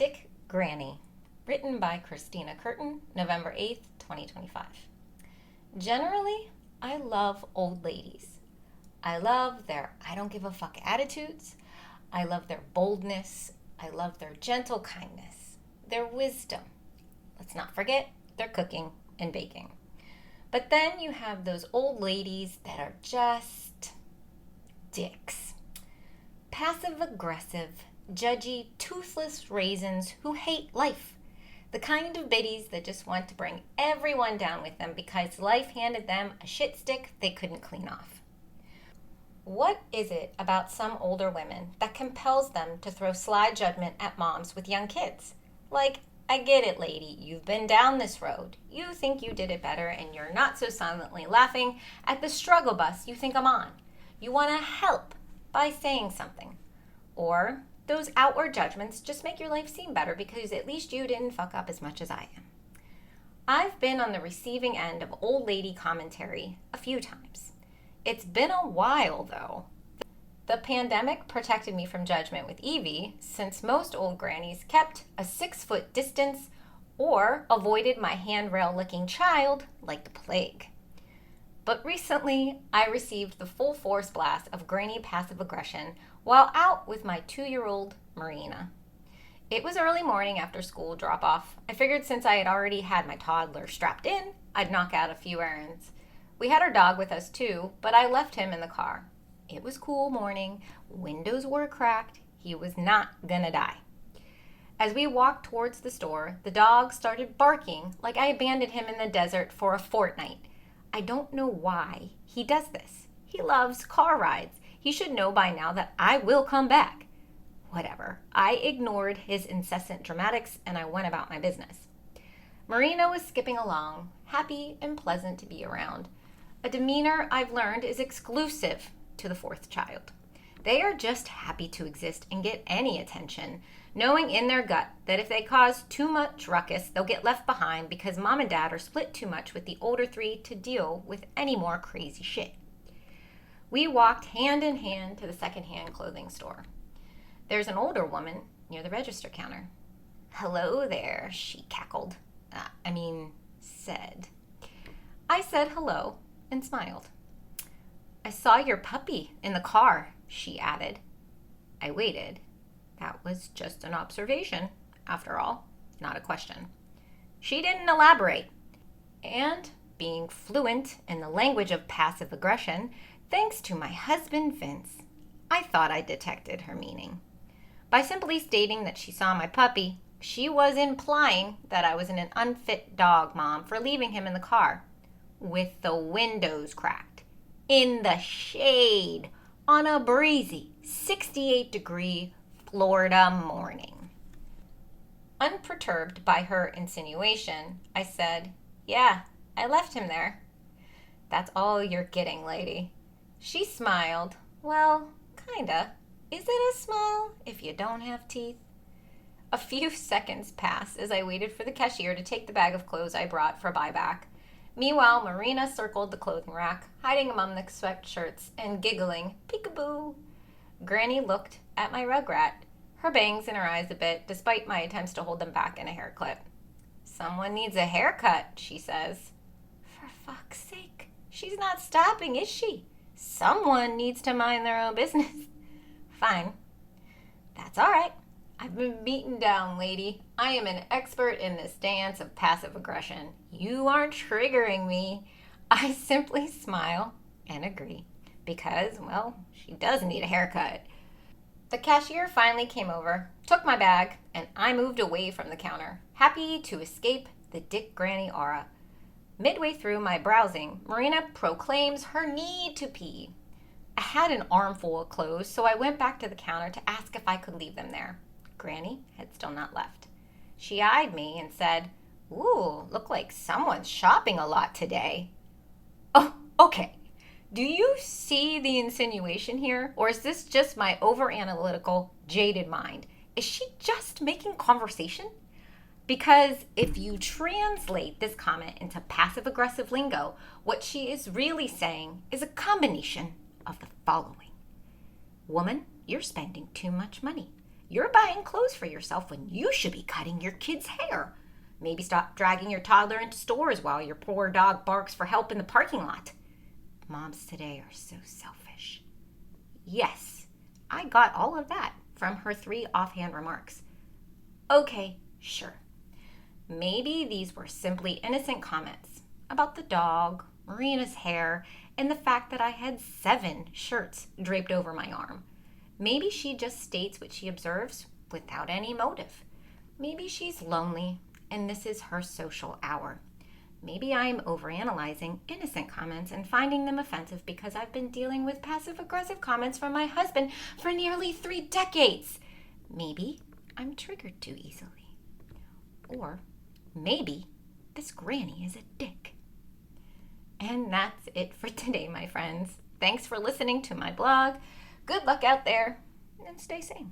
Dick Granny, written by Christina Curtin, November 8th, 2025. Generally, I love old ladies. I love their I don't give a fuck attitudes. I love their boldness. I love their gentle kindness, their wisdom. Let's not forget their cooking and baking. But then you have those old ladies that are just dicks. Passive aggressive, judgy, toothless raisins who hate life. The kind of biddies that just want to bring everyone down with them because life handed them a shit stick they couldn't clean off. What is it about some older women that compels them to throw sly judgment at moms with young kids? Like, I get it, lady. You've been down this road. You think you did it better, and you're not so silently laughing at the struggle bus you think I'm on. You want to help by saying something. Or those outward judgments just make your life seem better because at least you didn't fuck up as much as I am. I've been on the receiving end of old lady commentary a few times. It's been a while, though. The pandemic protected me from judgment with Evie, since most old grannies kept a 6-foot distance or avoided my handrail-licking child like the plague. But recently, I received the full force blast of granny passive aggression while out with my 2-year-old Marina. It was early morning after school drop-off. I figured since I had already had my toddler strapped in, I'd knock out a few errands. We had our dog with us too, but I left him in the car. It was cool morning, windows were cracked, he was not gonna die. As we walked towards the store, the dog started barking like I abandoned him in the desert for a fortnight. I don't know why he does this. He loves car rides. He should know by now that I will come back. Whatever. I ignored his incessant dramatics and I went about my business. Marina was skipping along, happy and pleasant to be around. A demeanor I've learned is exclusive to the 4th child. They are just happy to exist and get any attention, knowing in their gut that if they cause too much ruckus, they'll get left behind because mom and dad are split too much with the older 3 to deal with any more crazy shit. We walked hand in hand to the secondhand clothing store. There's an older woman near the register counter. "Hello there," she cackled. Said. I said hello and smiled. "I saw your puppy in the car," she added. I waited. That was just an observation, after all, not a question. She didn't elaborate. And, being fluent in the language of passive aggression, thanks to my husband Vince, I thought I detected her meaning. By simply stating that she saw my puppy, she was implying that I was an unfit dog mom for leaving him in the car, with the windows cracked, in the shade, on a breezy 68-degree Florida morning. Unperturbed by her insinuation, I said, "Yeah, I left him there." "That's all you're getting, lady." She smiled. Well, kinda. Is it a smile if you don't have teeth? A few seconds passed as I waited for the cashier to take the bag of clothes I brought for buyback. Meanwhile, Marina circled the clothing rack, hiding among the sweatshirts and giggling, "Peekaboo." Granny looked at my rugrat, her bangs in her eyes a bit, despite my attempts to hold them back in a hair clip. "Someone needs a haircut," she says. For fuck's sake, she's not stopping, is she? Someone needs to mind their own business. Fine. That's all right. I've been beaten down, lady. I am an expert in this dance of passive aggression. You aren't triggering me. I simply smile and agree because, well, she does need a haircut. The cashier finally came over, took my bag, and I moved away from the counter, happy to escape the Dick Granny aura. Midway through my browsing, Marina proclaims her need to pee. I had an armful of clothes, so I went back to the counter to ask if I could leave them there. Granny had still not left. She eyed me and said, "Ooh, look like someone's shopping a lot today." Oh, okay. Do you see the insinuation here? Or is this just my over-analytical, jaded mind? Is she just making conversation? Because if you translate this comment into passive-aggressive lingo, what she is really saying is a combination of the following. Woman, you're spending too much money. You're buying clothes for yourself when you should be cutting your kid's hair. Maybe stop dragging your toddler into stores while your poor dog barks for help in the parking lot. Moms today are so selfish. Yes, I got all of that from her 3 offhand remarks. Okay, sure. Maybe these were simply innocent comments about the dog, Marina's hair, and the fact that I had 7 shirts draped over my arm. Maybe she just states what she observes without any motive. Maybe she's lonely and this is her social hour. Maybe I'm overanalyzing innocent comments and finding them offensive because I've been dealing with passive-aggressive comments from my husband for nearly 3 decades. Maybe I'm triggered too easily. Or maybe this granny is a dick. And that's it for today, my friends. Thanks for listening to my blog. Good luck out there and stay sane.